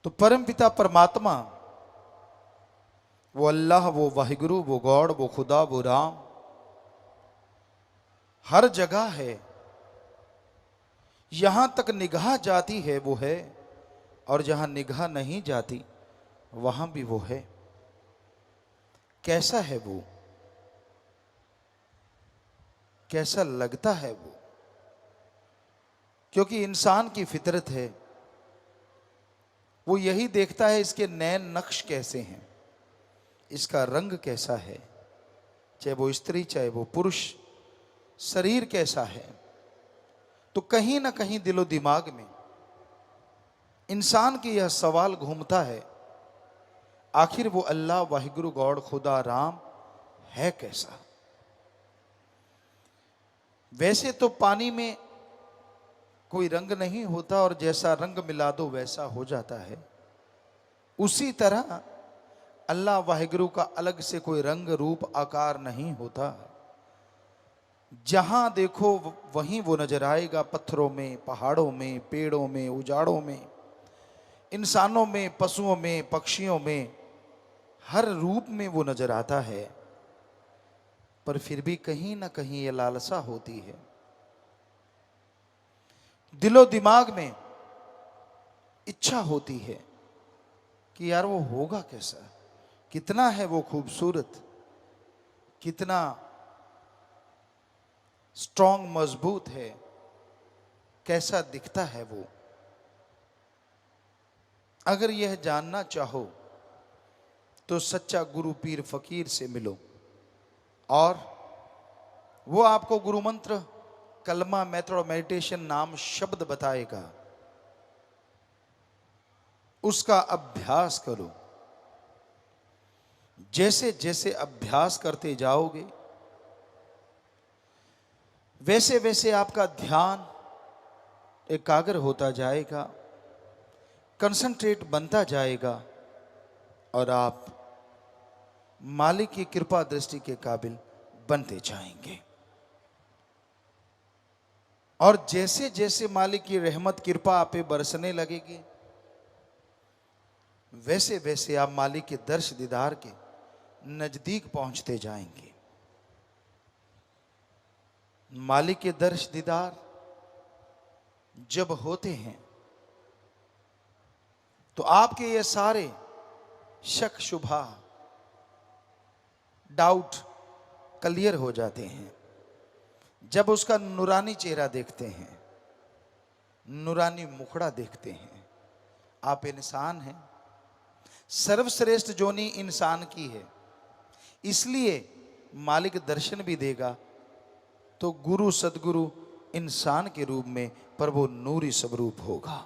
तो परम पिता परमात्मा, वो अल्लाह, वो वाहिगुरु, वो गॉड, वो खुदा, वो राम हर जगह है। यहां तक निगाह जाती है वो है, और जहां निगाह नहीं जाती वहां भी वो है। कैसा है वो, कैसा लगता है वो? क्योंकि इंसान की फितरत है, वो यही देखता है इसके नैन नक्श कैसे हैं, इसका रंग कैसा है, चाहे वो स्त्री चाहे वो पुरुष, शरीर कैसा है। तो कहीं ना कहीं दिलो दिमाग में इंसान की यह सवाल घूमता है, आखिर वो अल्लाह वाहिगुरु गॉड खुदा राम है कैसा? वैसे तो पानी में कोई रंग नहीं होता और जैसा रंग मिला दो वैसा हो जाता है। उसी तरह अल्लाह वाहिगुरु का अलग से कोई रंग रूप आकार नहीं होता। जहां देखो वहीं वो नजर आएगा, पत्थरों में, पहाड़ों में, पेड़ों में, उजाड़ों में, इंसानों में, पशुओं में, पक्षियों में, हर रूप में वो नजर आता है। पर फिर भी कहीं ना कहीं ये लालसा होती है, दिलो दिमाग में इच्छा होती है कि यार वो होगा कैसा, कितना है वो खूबसूरत, कितना स्ट्रांग मजबूत है, कैसा दिखता है वो। अगर यह जानना चाहो तो सच्चा गुरु पीर फकीर से मिलो, और वो आपको गुरु मंत्र, कलमा, मेथड मेडिटेशन नाम शब्द बताएगा, उसका अभ्यास करो। जैसे जैसे अभ्यास करते जाओगे वैसे वैसे आपका ध्यान एकाग्र होता जाएगा, कंसंट्रेट बनता जाएगा, और आप मालिक की कृपा दृष्टि के काबिल बनते जाएंगे। और जैसे जैसे मालिक की रहमत कृपा आप पे बरसने लगेगी, वैसे वैसे आप मालिक के दर्श दीदार के नजदीक पहुंचते जाएंगे। मालिक के दर्श दीदार जब होते हैं तो आपके ये सारे शक शुबहा डाउट क्लियर हो जाते हैं। जब उसका नूरानी चेहरा देखते हैं, नूरानी मुखड़ा देखते हैं, आप इंसान हैं। सर्वश्रेष्ठ जोनी इंसान की है, इसलिए मालिक दर्शन भी देगा तो गुरु सदगुरु इंसान के रूप में, पर वो नूरी स्वरूप होगा।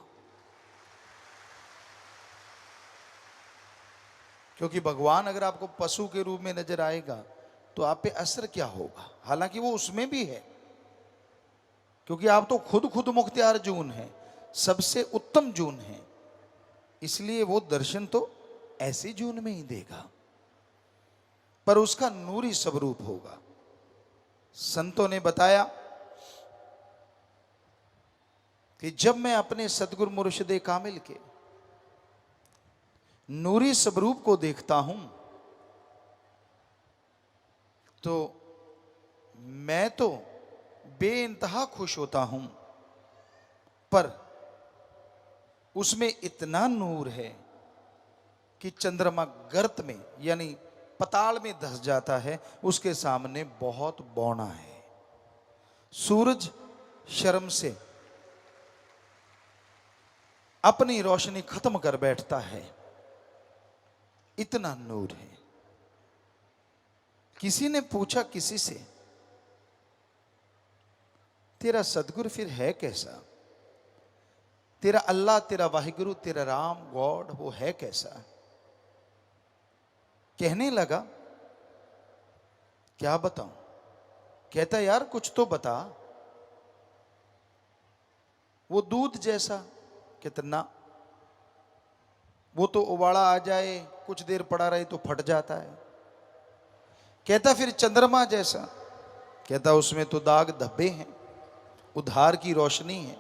क्योंकि भगवान अगर आपको पशु के रूप में नजर आएगा तो आप पे असर क्या होगा? हालांकि वो उसमें भी है, क्योंकि आप तो खुद मुख्तियार जून है, सबसे उत्तम जून है, इसलिए वो दर्शन तो ऐसी जून में ही देगा, पर उसका नूरी स्वरूप होगा। संतों ने बताया कि जब मैं अपने सदगुरु मुर्शिदे कामिल के नूरी स्वरूप को देखता हूं तो मैं तो बेइंतहा खुश होता हूं, पर उसमें इतना नूर है कि चंद्रमा गर्त में यानी पताल में धंस जाता है, उसके सामने बहुत बौना है। सूरज शर्म से अपनी रोशनी खत्म कर बैठता है, इतना नूर है। किसी ने पूछा किसी से, तेरा सदगुरु फिर है कैसा? तेरा अल्लाह, तेरा वाहिगुरु, तेरा राम गॉड, वो है कैसा? कहने लगा, क्या बताऊं? कहता यार कुछ तो बता। वो दूध जैसा। कितना? वो तो उबाला आ जाए, कुछ देर पड़ा रहे तो फट जाता है। कहता फिर चंद्रमा जैसा। कहता उसमें तो दाग धब्बे हैं, उधार की रोशनी है।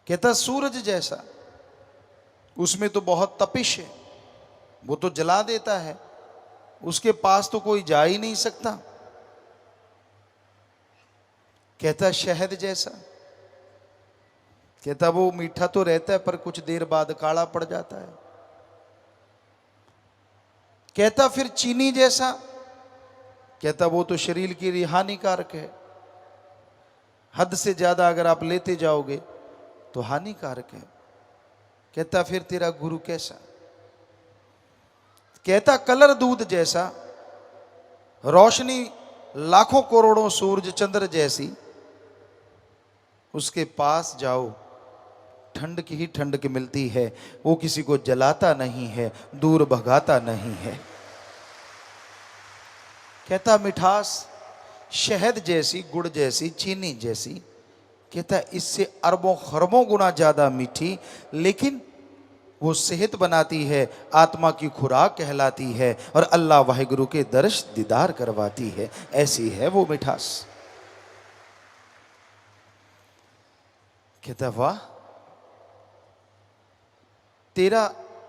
कहता सूरज जैसा, उसमें तो बहुत तपिश है, वो तो जला देता है, उसके पास तो कोई जा ही नहीं सकता। कहता शहद जैसा, कहता वो मीठा तो रहता है पर कुछ देर बाद काला पड़ जाता है। कहता फिर चीनी जैसा, कहता वो तो शरीर के लिए हानिकारक है, हद से ज्यादा अगर आप लेते जाओगे तो हानिकारक है। कहता फिर तेरा गुरु कैसा? कहता कलर दूध जैसा, रोशनी लाखों करोड़ों सूरज चंद्र जैसी, उसके पास जाओ ठंड की ही ठंड की मिलती है, वो किसी को जलाता नहीं है, दूर भगाता नहीं है। कहता मिठास शहद जैसी, गुड़ जैसी, चीनी जैसी, कहता इससे अरबों खरबों गुना ज्यादा मीठी, लेकिन वो सेहत बनाती है, आत्मा की खुराक कहलाती है और अल्लाह वाहिगुरु के दर्श दीदार करवाती है। ऐसी है वो मिठास। कहता वाह, तेरा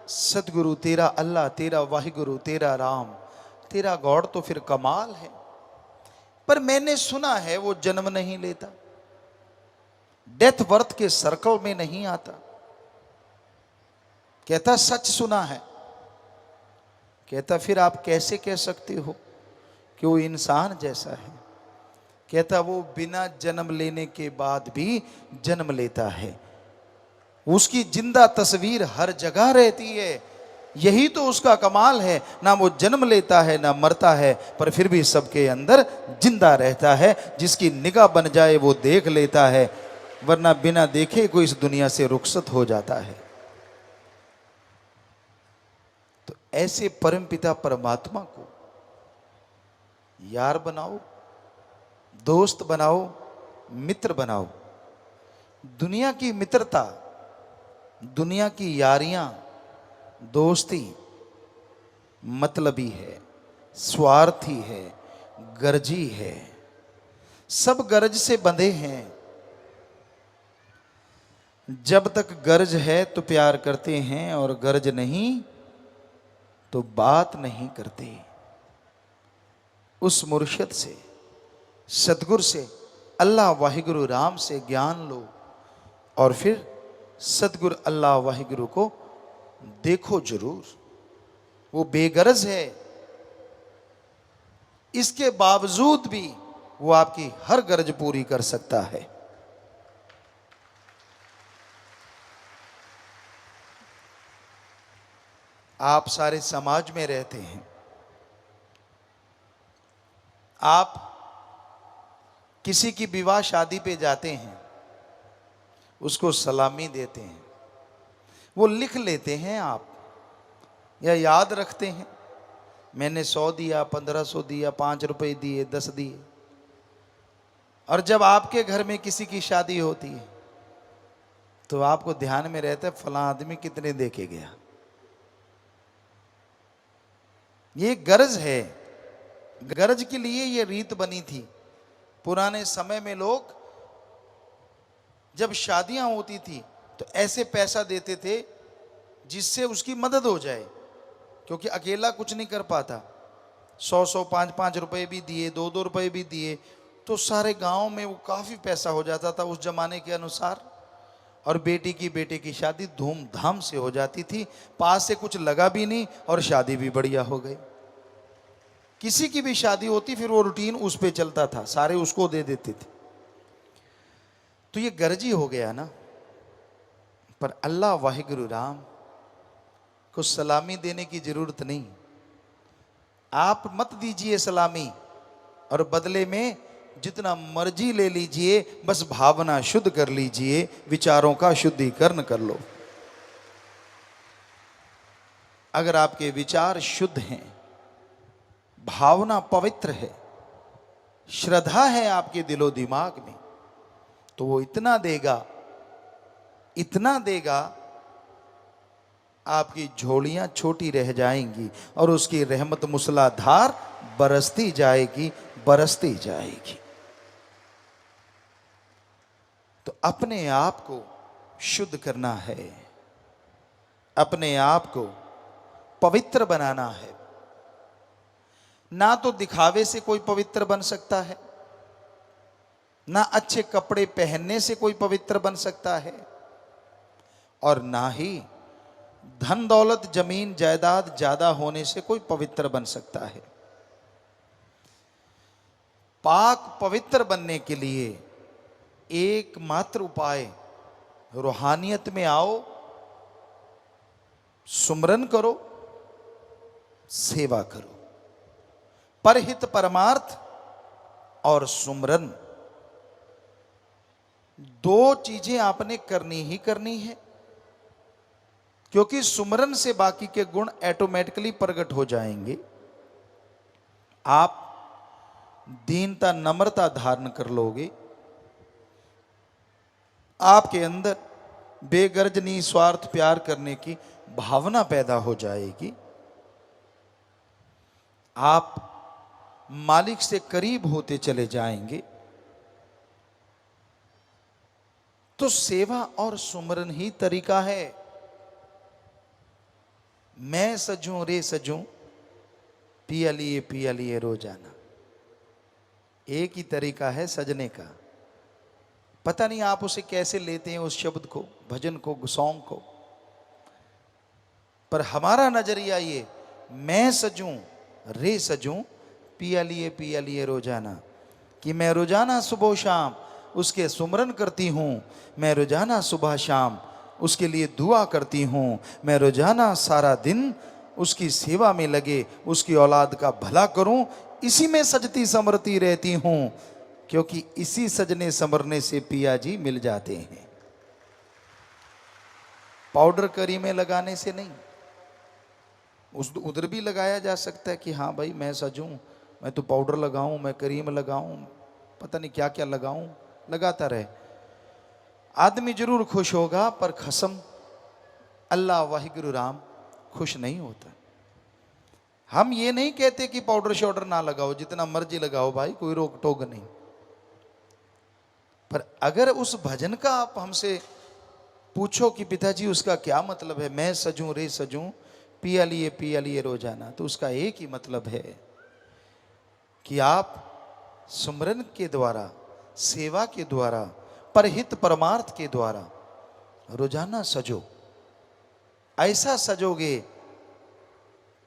सतगुरु, तेरा अल्लाह, तेरा वाहिगुरु, तेरा राम, तेरा गॉड तो फिर कमाल है। पर मैंने सुना है वो जन्म नहीं लेता, डेथ बर्थ के सर्कल में नहीं आता। कहता सच सुना है। कहता फिर आप कैसे कह सकते हो कि वो इंसान जैसा है? कहता वो बिना जन्म लेने के बाद भी जन्म लेता है, उसकी जिंदा तस्वीर हर जगह रहती है। यही तो उसका कमाल है, ना वो जन्म लेता है ना मरता है, पर फिर भी सबके अंदर जिंदा रहता है। जिसकी निगाह बन जाए वो देख लेता है, वरना बिना देखे कोई इस दुनिया से रुखसत हो जाता है। तो ऐसे परमपिता परमात्मा को यार बनाओ, दोस्त बनाओ, मित्र बनाओ। दुनिया की मित्रता, दुनिया की यारियां, दोस्ती मतलबी है, स्वार्थी है, गर्जी है, सब गर्ज से बंधे हैं। जब तक गर्ज है तो प्यार करते हैं, और गर्ज नहीं तो बात नहीं करते। उस मुर्शिद से, सतगुरु से, अल्लाह वाहिगुरु राम से ज्ञान लो, और फिर सतगुरु अल्लाह वाहिगुरु को देखो जरूर। वो बेगरज है, इसके बावजूद भी वो आपकी हर गरज पूरी कर सकता है। आप सारे समाज में रहते हैं, आप किसी की विवाह शादी पे जाते हैं, उसको सलामी देते हैं, वो लिख लेते हैं आप, या याद रखते हैं, मैंने 100 दिया, 1500 दिया, 5 रुपए दिए, 10 दिए। और जब आपके घर में किसी की शादी होती है तो आपको ध्यान में रहता है फलां आदमी कितने दे के गया। ये गरज है, गरज के लिए ये रीत बनी थी। पुराने समय में लोग जब शादियां होती थी तो ऐसे पैसा देते थे जिससे उसकी मदद हो जाए, क्योंकि अकेला कुछ नहीं कर पाता। 100-100, 5-5 रुपए भी दिए, 2-2 रुपए भी दिए, तो सारे गांव में वो काफ़ी पैसा हो जाता था उस जमाने के अनुसार। और बेटी की शादी धूमधाम से हो जाती थी, पास से कुछ लगा भी नहीं और शादी भी बढ़िया हो गई। किसी की भी शादी होती फिर वो रूटीन उस पे चलता था, सारे उसको दे देते थे। तो ये गर्जी हो गया ना। पर अल्लाह वाहिगुरु राम को सलामी देने की जरूरत नहीं। आप मत दीजिए सलामी, और बदले में जितना मर्जी ले लीजिए, बस भावना शुद्ध कर लीजिए, विचारों का शुद्धिकरण कर लो। अगर आपके विचार शुद्ध हैं, भावना पवित्र है, श्रद्धा है आपके दिलो दिमाग में, तो वो इतना देगा, इतना देगा, आपकी झोलियां छोटी रह जाएंगी और उसकी रहमत मूसलाधार बरसती जाएगी, बरसती जाएगी। तो अपने आप को शुद्ध करना है, अपने आप को पवित्र बनाना है। ना तो दिखावे से कोई पवित्र बन सकता है, ना अच्छे कपड़े पहनने से कोई पवित्र बन सकता है, और ना ही धन दौलत जमीन जायदाद ज्यादा होने से कोई पवित्र बन सकता है। पाक पवित्र बनने के लिए एकमात्र उपाय, रूहानियत में आओ, सुमरन करो, सेवा करो। परहित परमार्थ और सुमरन, दो चीजें आपने करनी ही करनी है, क्योंकि सुमरन से बाकी के गुण ऑटोमेटिकली प्रकट हो जाएंगे। आप दीनता नम्रता धारण कर लोगे, आपके अंदर बेगर्ज निस्वार्थ प्यार करने की भावना पैदा हो जाएगी, आप मालिक से करीब होते चले जाएंगे। तो सेवा और सुमरन ही तरीका है। मैं सजूं रे सजूं पिया लिए रोजाना, एक ही तरीका है सजने का। पता नहीं आप उसे कैसे लेते हैं, उस शब्द को, भजन को, सॉन्ग को, पर हमारा नजरिया ये, मैं सजूं रे सजूं पिया लिए रोजाना, कि मैं रोजाना सुबह शाम उसके सुमरन करती हूं, मैं रोजाना सुबह शाम उसके लिए दुआ करती हूं, मैं रोजाना सारा दिन उसकी सेवा में लगे उसकी औलाद का भला करूं, इसी में सजती संवरती रहती हूं, क्योंकि इसी सजने संवरने से पिया जी मिल जाते हैं। पाउडर करी में लगाने से नहीं। उधर भी लगाया जा सकता है कि हाँ भाई मैं सजूं, मैं तो पाउडर लगाऊं, मैं क्रीम लगाऊं, पता नहीं क्या क्या लगाऊं, लगाता रहे, आदमी जरूर खुश होगा, पर खसम अल्लाह वाहिगुरु राम खुश नहीं होता। हम ये नहीं कहते कि पाउडर शाउडर ना लगाओ, जितना मर्जी लगाओ भाई, कोई रोक टोक नहीं, पर अगर उस भजन का आप हमसे पूछो कि पिताजी उसका क्या मतलब है, मैं सजूं रे सजूं पिया लिए रोजाना, तो उसका एक ही मतलब है कि आप सुमरन के द्वारा, सेवा के द्वारा, परहित परमार्थ के द्वारा रोजाना सजो। ऐसा सजोगे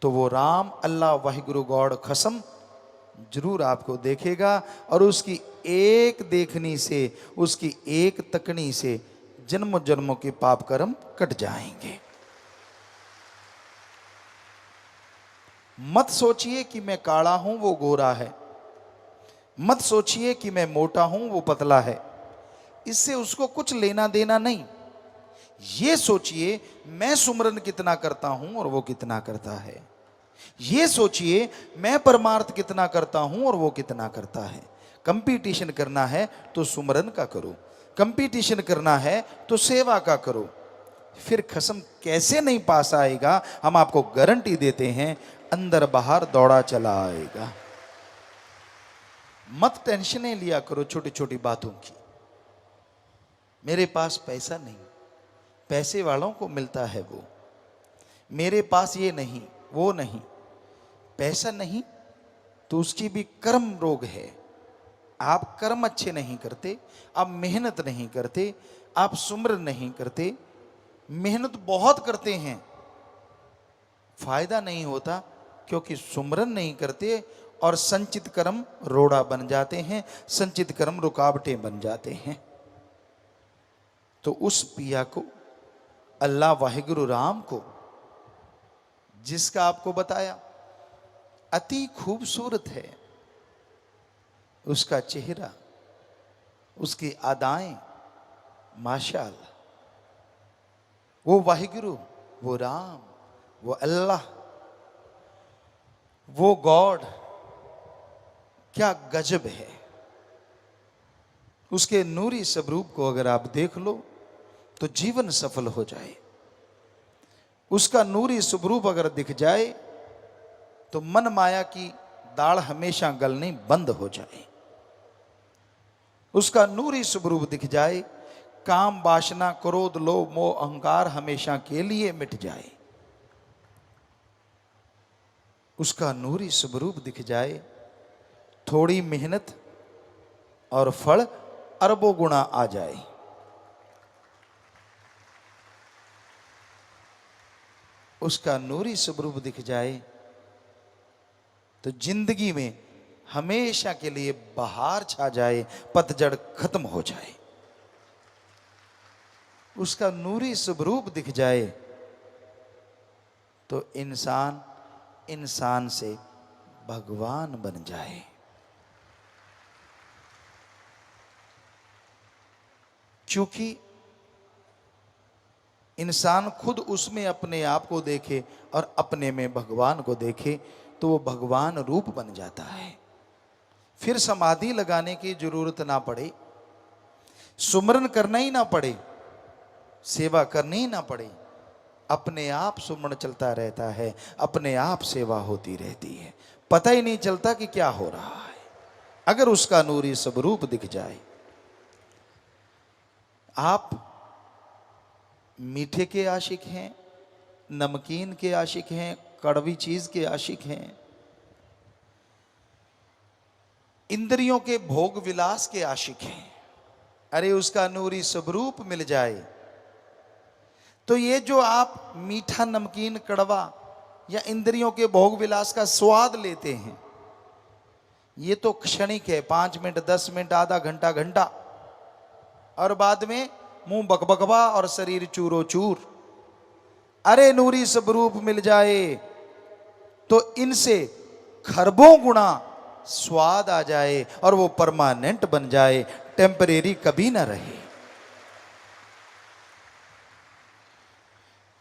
तो वो राम अल्लाह वाहिगुरु गॉड कसम जरूर आपको देखेगा, और उसकी एक देखनी से, उसकी एक तकनी से जन्मों जन्मों के पाप कर्म कट जाएंगे। मत सोचिए कि मैं काला हूं वो गोरा है, मत सोचिए कि मैं मोटा हूं वो पतला है, इससे उसको कुछ लेना देना नहीं। ये सोचिए मैं सुमरन कितना करता हूं और वो कितना करता है, ये सोचिए मैं परमार्थ कितना करता हूं और वो कितना करता है। कंपटीशन करना है तो सुमरन का करो, कंपटीशन करना है तो सेवा का करो, फिर खसम कैसे नहीं पास आएगा, हम आपको गारंटी देते हैं, अंदर बाहर दौड़ा चला आएगा। मत टेंशनें लिया करो छोटी छोटी बातों की। मेरे पास पैसा नहीं, पैसे वालों को मिलता है वो, मेरे पास ये नहीं वो नहीं, पैसा नहीं तो उसकी भी कर्म रोग है। आप कर्म अच्छे नहीं करते, आप मेहनत नहीं करते, आप सुमरन नहीं करते, मेहनत बहुत करते हैं, फायदा नहीं होता, क्योंकि सुमरन नहीं करते और संचित कर्म रोड़ा बन जाते हैं, संचित कर्म रुकावटें बन जाते हैं। तो उस पिया को, अल्लाह वाहिगुरु राम को, जिसका आपको बताया अति खूबसूरत है उसका चेहरा, उसकी अदाएं, माशाअल्लाह, वो वाहिगुरु, वो राम, वो अल्लाह, वो गॉड, क्या गजब है। उसके नूरी स्वरूप को अगर आप देख लो तो जीवन सफल हो जाए। उसका नूरी स्वरूप अगर दिख जाए तो मन माया की दाढ़ हमेशा गलनी बंद हो जाए। उसका नूरी स्वरूप दिख जाए, काम वासना क्रोध लोभ मोह अहंकार हमेशा के लिए मिट जाए, उसका नूरी स्वरूप दिख जाए, थोड़ी मेहनत और फल अरबों गुना आ जाए। उसका नूरी स्वरूप दिख जाए तो जिंदगी में हमेशा के लिए बहार छा जाए, पतझड़ खत्म हो जाए। उसका नूरी स्वरूप दिख जाए तो इंसान इंसान से भगवान बन जाए। क्योंकि इंसान खुद उसमें अपने आप को देखे और अपने में भगवान को देखे तो वो भगवान रूप बन जाता है। फिर समाधि लगाने की जरूरत ना पड़े, सुमरन करना ही ना पड़े, सेवा करनी ही ना पड़े, अपने आप सुमरन चलता रहता है, अपने आप सेवा होती रहती है, पता ही नहीं चलता कि क्या हो रहा है, अगर उसका नूरी स्वरूप दिख जाए। आप मीठे के आशिक हैं, नमकीन के आशिक हैं, कड़वी चीज के आशिक हैं, इंद्रियों के भोग विलास के आशिक हैं, अरे उसका नूरी स्वरूप मिल जाए तो ये जो आप मीठा नमकीन कड़वा या इंद्रियों के भोग विलास का स्वाद लेते हैं, ये तो क्षणिक है, 5 मिनट 10 मिनट आधा घंटा घंटा, और बाद में मुंह बकबकवा और शरीर चूरो चूर। अरे नूरी स्वरूप मिल जाए तो इनसे खरबों गुना स्वाद आ जाए और वो परमानेंट बन जाए, टेम्परेरी कभी ना रहे।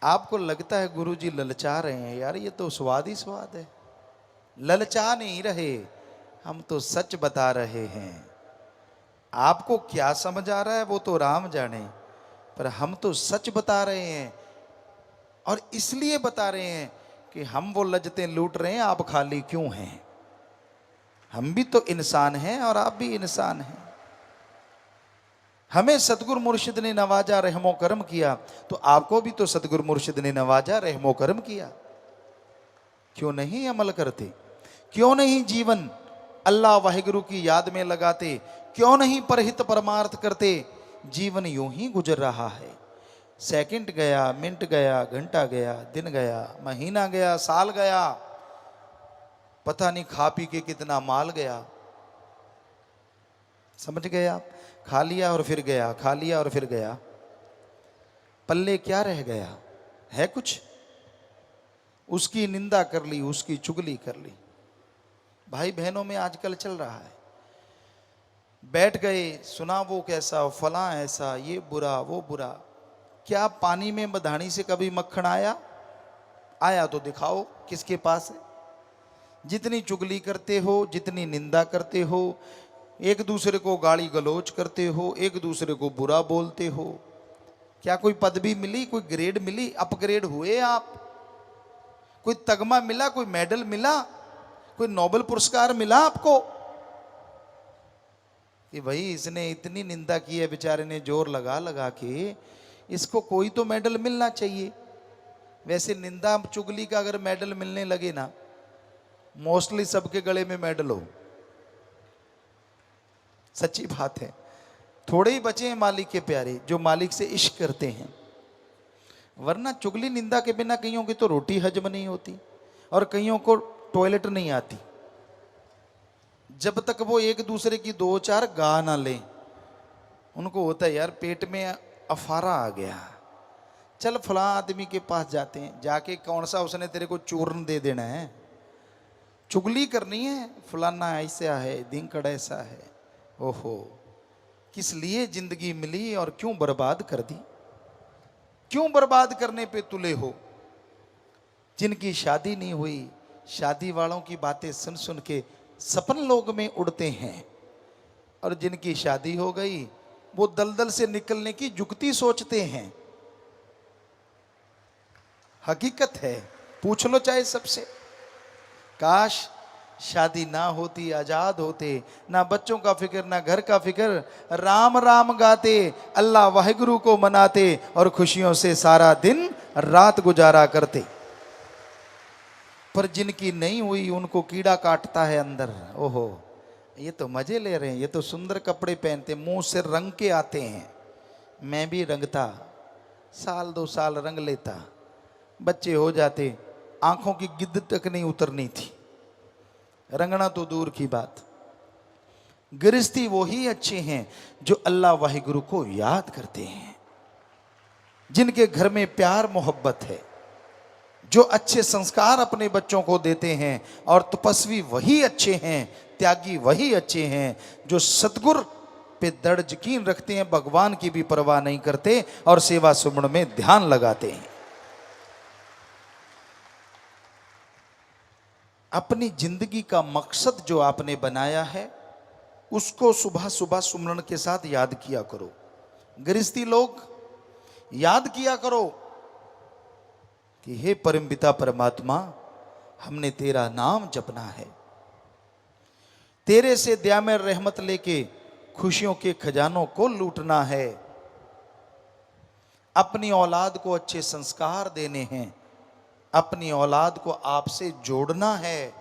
आपको लगता है गुरुजी ललचा रहे हैं, यार ये तो स्वाद ही स्वाद है। ललचा नहीं रहे, हम तो सच बता रहे हैं। आपको क्या समझ आ रहा है वो तो राम जाने, पर हम तो सच बता रहे हैं। और इसलिए बता रहे हैं कि हम वो लज्जतें लूट रहे हैं, आप खाली क्यों हैं? हम भी तो इंसान हैं और आप भी इंसान हैं। हमें सतगुरु मुर्शिद ने नवाजा, रहमो करम किया, तो आपको भी तो सतगुरु मुर्शिद ने नवाजा, रहमो करम किया। क्यों नहीं अमल करते? क्यों नहीं जीवन अल्लाह वाहिगुरु की याद में लगाते? क्यों नहीं परहित परमार्थ करते? जीवन यूं ही गुजर रहा है, सेकंड गया, मिनट गया, घंटा गया, दिन गया, महीना गया, साल गया, पता नहीं खा पी के कितना माल गया। समझ गए आप? खा लिया और फिर गया, खा लिया और फिर गया, पल्ले क्या रह गया है? कुछ। उसकी निंदा कर ली, उसकी चुगली कर ली। भाई बहनों में आजकल चल रहा है, बैठ गए, सुना वो कैसा, फला ऐसा, ये बुरा वो बुरा। क्या पानी में बधानी से कभी मक्खन आया? आया तो दिखाओ किसके पास है। जितनी चुगली करते हो, जितनी निंदा करते हो, एक दूसरे को गाली गलौज करते हो, एक दूसरे को बुरा बोलते हो, क्या कोई पदवी मिली, कोई ग्रेड मिली, अपग्रेड हुए आप? कोई तगमा मिला, कोई मेडल मिला, कोई नोबेल पुरस्कार मिला आपको कि भाई इसने इतनी निंदा की है, बेचारे ने जोर लगा लगा के, इसको कोई तो मेडल मिलना चाहिए। वैसे निंदा चुगली का अगर मेडल मिलने लगे ना, मोस्टली सबके गले में मेडल हो। सच्ची बात है। थोड़े ही बचे हैं मालिक के प्यारे जो मालिक से इश्क करते हैं, वरना चुगली निंदा के बिना कईयों की तो रोटी हजम नहीं होती और कईयों को टॉयलेट नहीं आती। जब तक वो एक दूसरे की 2-4 गा ना ले, उनको होता है यार पेट में अफारा आ गया, चल फला आदमी के पास जाते हैं, जाके कौन सा उसने तेरे को चूर्ण दे देना है, चुगली करनी है, फलाना ऐसा है, दिनकड़ ऐसा है। ओहो, किस लिए जिंदगी मिली और क्यों बर्बाद कर दी? क्यों बर्बाद करने पे तुले हो? जिनकी शादी नहीं हुई, शादी वालों की बातें सुन सुन के सपन लोग में उड़ते हैं, और जिनकी शादी हो गई वो दलदल से निकलने की जुगती सोचते हैं। हकीकत है, पूछ लो चाहे सबसे। काश शादी ना होती, आजाद होते, ना बच्चों का फिक्र, ना घर का फिक्र, राम राम गाते, अल्लाह वाहिगुरु को मनाते और खुशियों से सारा दिन रात गुजारा करते। पर जिनकी नहीं हुई उनको कीड़ा काटता है अंदर। ओहो, ये तो मजे ले रहे हैं, ये तो सुंदर कपड़े पहनते, मुंह से रंग के आते हैं। मैं भी रंगता, साल 2 साल रंग लेता, बच्चे हो जाते, आंखों की गिद्द तक नहीं उतरनी थी, रंगना तो दूर की बात। गृहस्थी वो ही अच्छे हैं जो अल्लाह वाहिगुरु को याद करते हैं, जिनके घर में प्यार मोहब्बत है, जो अच्छे संस्कार अपने बच्चों को देते हैं। और तपस्वी वही अच्छे हैं, त्यागी वही अच्छे हैं जो सतगुर पे दृढ़ यकीन रखते हैं, भगवान की भी परवाह नहीं करते और सेवा सुमन में ध्यान लगाते हैं। अपनी जिंदगी का मकसद जो आपने बनाया है उसको सुबह सुबह सुमरन के साथ याद किया करो। गृहस्थी लोग याद किया करो कि हे परम पिता परमात्मा, हमने तेरा नाम जपना है, तेरे से दया में रहमत लेके खुशियों के खजानों को लूटना है, अपनी औलाद को अच्छे संस्कार देने हैं, अपनी औलाद को आपसे जोड़ना है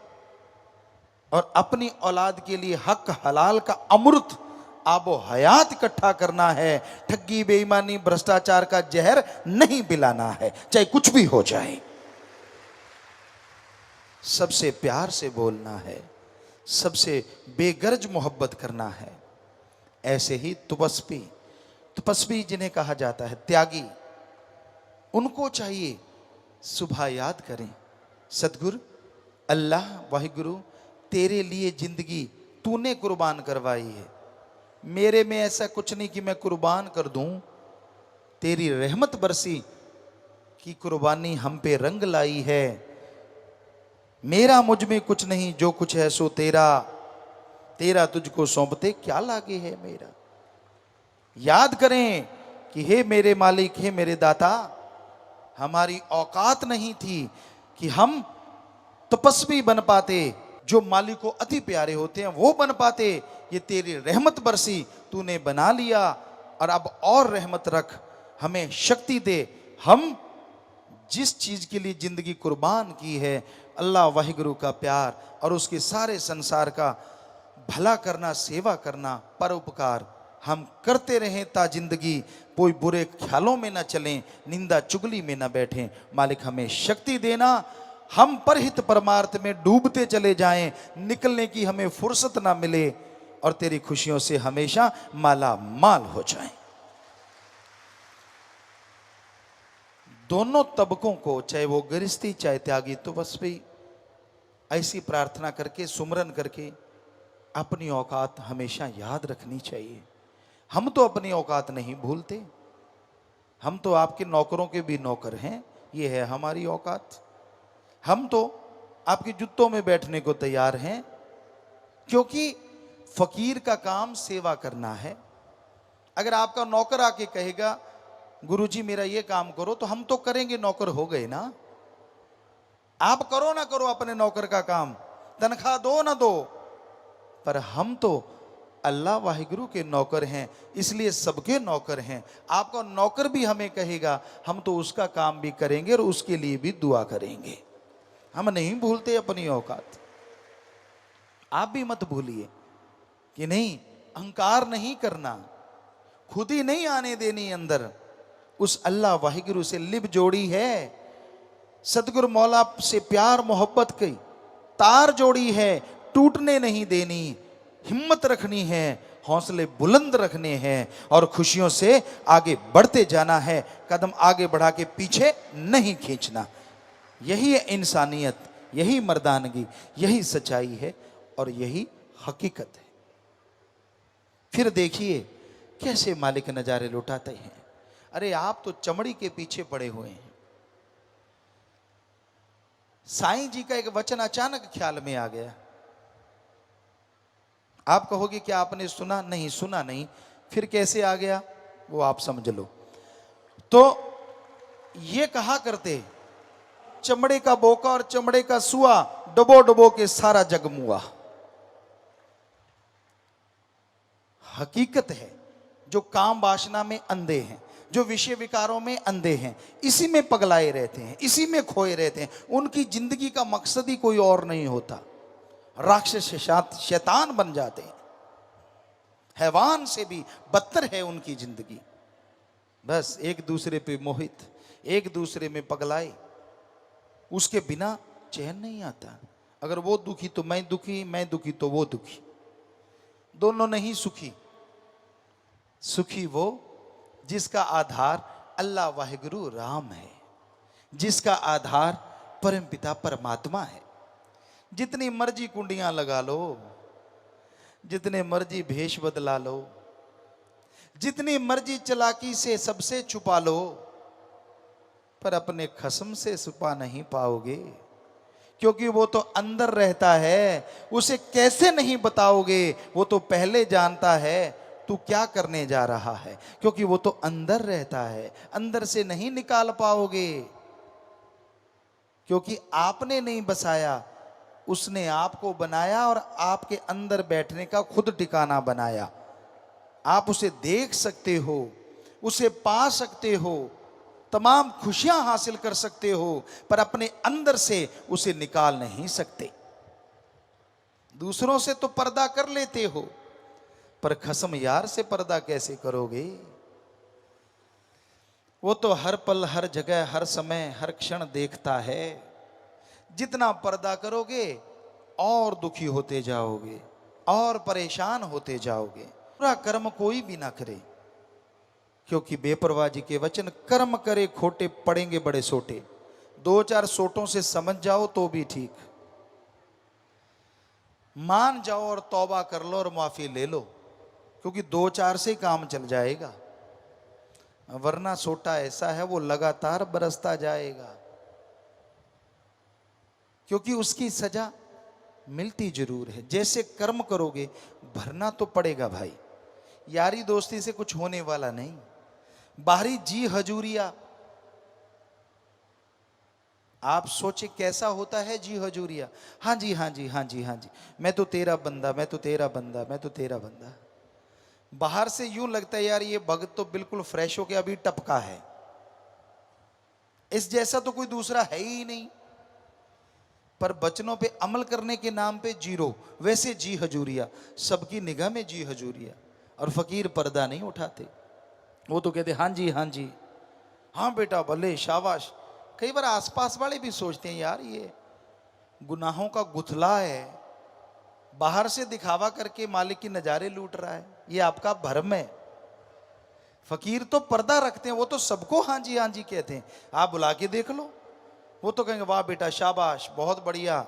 और अपनी औलाद के लिए हक हलाल का अमृत आबो हयात इकट्ठा करना है। ठगी बेईमानी भ्रष्टाचार का जहर नहीं पिलाना है, चाहे कुछ भी हो जाए। सबसे प्यार से बोलना है, सबसे बेगर्ज मोहब्बत करना है। ऐसे ही तपस्वी, तपस्वी जिन्हें कहा जाता है त्यागी, उनको चाहिए सुबह याद करें, सतगुरु अल्लाह वाहिगुरु तेरे लिए जिंदगी तूने कुर्बान करवाई है, मेरे में ऐसा कुछ नहीं कि मैं कुर्बान कर दूं, तेरी रहमत बरसी की कुर्बानी हम पे रंग लाई है, मेरा मुझ में कुछ नहीं, जो कुछ है सो तेरा, तेरा तुझको सौंपते क्या लागे है मेरा। याद करें कि हे मेरे मालिक, हे मेरे दाता, हमारी औकात नहीं थी कि हम तपस्वी बन पाते, जो मालिक को अति प्यारे होते हैं वो बन पाते। ये तेरी रहमत बरसी, तूने बना लिया, और अब और रहमत रख, हमें शक्ति दे। हम जिस चीज के लिए जिंदगी कुर्बान की है, अल्लाह वाहिगुरु का प्यार और उसके सारे संसार का भला करना, सेवा करना, परोपकार हम करते रहें ता जिंदगी, कोई बुरे ख्यालों में ना चलें, निंदा चुगली में ना बैठें। मालिक हमें शक्ति देना, हम परहित परमार्थ में डूबते चले जाएं, निकलने की हमें फुर्सत ना मिले और तेरी खुशियों से हमेशा माला माल हो जाएं। दोनों तबकों को, चाहे वो गृहस्थी चाहे त्यागी तपस्वी, ऐसी प्रार्थना करके, सुमरन करके अपनी औकात हमेशा याद रखनी चाहिए। हम तो अपनी औकात नहीं भूलते, हम तो आपके नौकरों के भी नौकर हैं, ये है हमारी औकात। हम तो आपके जुत्तों में बैठने को तैयार हैं, क्योंकि फकीर का काम सेवा करना है। अगर आपका नौकर आके कहेगा गुरुजी मेरा ये काम करो, तो हम तो करेंगे, नौकर हो गए ना। आप करो ना करो अपने नौकर का काम, तनख्वाह दो ना दो, पर हम तो अल्लाह वाहिगुरु के नौकर हैं, इसलिए सबके नौकर हैं। आपका नौकर भी हमें कहेगा, हम तो उसका काम भी करेंगे और उसके लिए भी दुआ करेंगे। हम नहीं भूलते अपनी औकात। आप भी मत भूलिए कि नहीं, अहंकार नहीं करना, खुद ही नहीं आने देनी अंदर। उस अल्लाह वाहिगुरु से लिब जोड़ी है, सतगुरु मौला से प्यार मोहब्बत की तार जोड़ी है, टूटने नहीं देनी, हिम्मत रखनी है, हौसले बुलंद रखने हैं और खुशियों से आगे बढ़ते जाना है, कदम आगे बढ़ा के पीछे नहीं खींचना। यही है इंसानियत, यही मर्दानगी, यही सच्चाई है और यही हकीकत है। फिर देखिए कैसे मालिक नजारे लुटाते हैं। अरे आप तो चमड़ी के पीछे पड़े हुए हैं। साईं जी का एक वचन अचानक ख्याल में आ गया। आप कहोगे क्या आपने सुना? नहीं, सुना नहीं। फिर कैसे आ गया वो आप समझ लो। तो ये कहा करते चमड़े का बोका और चमड़े का सुआ डबो डबो के सारा जग मुआ। हकीकत है, जो काम वासना में अंधे हैं, जो विषय विकारों में अंधे हैं, इसी में पगलाए रहते हैं, इसी में खोए रहते हैं, उनकी जिंदगी का मकसद ही कोई और नहीं होता। राक्षस शैतान बन जाते हैं, हैवान से भी बदतर है उनकी जिंदगी। बस एक दूसरे पे मोहित, एक दूसरे में पगलाए, उसके बिना चैन नहीं आता। अगर वो दुखी तो मैं दुखी, मैं दुखी तो वो दुखी, दोनों नहीं सुखी। सुखी वो जिसका आधार अल्लाह वाहिगुरु राम है, जिसका आधार परमपिता परमात्मा है। जितनी मर्जी कुंडियां लगा लो, जितने मर्जी भेष बदला लो, जितनी मर्जी चालाकी से सबसे छुपा लो, पर अपने खस्म से छुपा नहीं पाओगे, क्योंकि वो तो अंदर रहता है। उसे कैसे नहीं बताओगे, वो तो पहले जानता है तू क्या करने जा रहा है, क्योंकि वो तो अंदर रहता है। अंदर से नहीं निकाल पाओगे, क्योंकि आपने नहीं बसाया, उसने आपको बनाया और आपके अंदर बैठने का खुद ठिकाना बनाया। आप उसे देख सकते हो, उसे पा सकते हो, तमाम खुशियां हासिल कर सकते हो, पर अपने अंदर से उसे निकाल नहीं सकते। दूसरों से तो पर्दा कर लेते हो, पर खसम यार से पर्दा कैसे करोगे? वो तो हर पल, हर जगह, हर समय, हर क्षण देखता है। जितना पर्दा करोगे और दुखी होते जाओगे और परेशान होते जाओगे। पूरा कर्म कोई भी ना करे, क्योंकि बेपरवाह जी के वचन, कर्म करे खोटे पड़ेंगे बड़े सोटे। दो चार सोटों से समझ जाओ तो भी ठीक, मान जाओ और तौबा कर लो और माफी ले लो, क्योंकि दो चार से काम चल जाएगा। वरना सोटा ऐसा है वो लगातार बरसता जाएगा, क्योंकि उसकी सजा मिलती जरूर है। जैसे कर्म करोगे भरना तो पड़ेगा भाई। यारी दोस्ती से कुछ होने वाला नहीं। बाहरी जी हजूरिया, आप सोचे कैसा होता है जी हजूरिया? हाँ जी, हाँ जी, हाँ जी, हाँ जी, मैं तो तेरा बंदा, मैं तो तेरा बंदा, मैं तो तेरा बंदा। बाहर से यूं लगता है यार ये भगत तो बिल्कुल फ्रेश हो के अभी टपका है, इस जैसा तो कोई दूसरा है ही नहीं। पर बचनों पे अमल करने के नाम पे जीरो, वैसे जी हजूरिया, सबकी निगाह में जी हजूरिया। और फकीर पर्दा नहीं उठाते, वो तो कहते हाँ जी, हाँ जी, हाँ बेटा भले शाबाश। कई बार आसपास वाले भी सोचते हैं यार ये गुनाहों का गुथला है, बाहर से दिखावा करके मालिक की नजारे लूट रहा है, ये आपका भरम है। फकीर तो पर्दा रखते हैं, वो तो सबको हाँ जी, हाँ जी कहते हैं। आप बुला के देख लो, वो तो कहेंगे वाह बेटा शाबाश बहुत बढ़िया।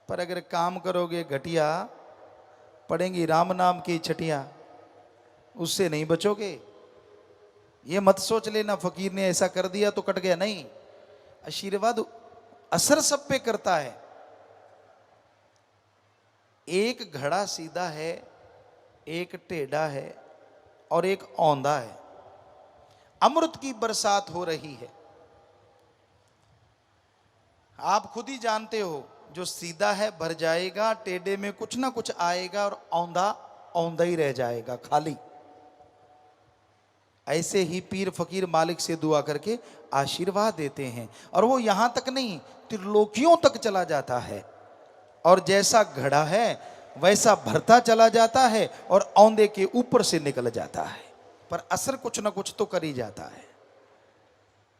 पर अगर काम करोगे घटिया, पड़ेंगी राम नाम की छटिया, उससे नहीं बचोगे। ये मत सोच लेना फकीर ने ऐसा कर दिया तो कट गया, नहीं। आशीर्वाद असर सब पे करता है। एक घड़ा सीधा है, एक टेढ़ा है और एक औंधा है। अमृत की बरसात हो रही है, आप खुद ही जानते हो। जो सीधा है भर जाएगा, टेढ़े में कुछ ना कुछ आएगा और औंधा औंधा ही रह जाएगा खाली। ऐसे ही पीर फकीर मालिक से दुआ करके आशीर्वाद देते हैं, और वो यहां तक नहीं त्रिलोकियों तक चला जाता है। और जैसा घड़ा है वैसा भरता चला जाता है और औंधे के ऊपर से निकल जाता है, पर असर कुछ ना कुछ तो कर ही जाता है।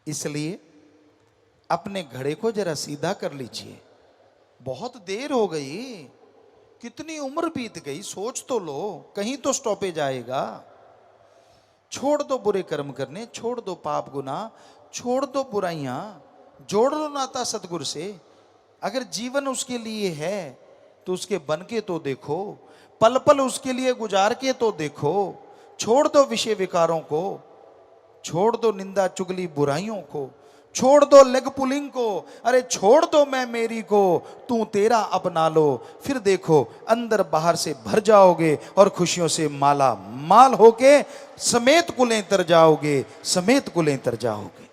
इसलिए अपने घड़े को जरा सीधा कर लीजिए। बहुत देर हो गई, कितनी उम्र बीत गई, सोच तो लो, कहीं तो स्टॉपेज आएगा। छोड़ दो बुरे कर्म करने, छोड़ दो पाप गुनाह, छोड़ दो बुराइयां, जोड़ लो नाता सतगुरु से। अगर जीवन उसके लिए है तो उसके बन के तो देखो, पल पल उसके लिए गुजार के तो देखो। छोड़ दो विषय विकारों को, छोड़ दो निंदा चुगली बुराइयों को, छोड़ दो लेग पुलिंग को, अरे छोड़ दो मैं मेरी को, तू तेरा अपना लो। फिर देखो अंदर बाहर से भर जाओगे और खुशियों से माला माल होके समेत कुलें तर जाओगे, समेत कुलें तर जाओगे।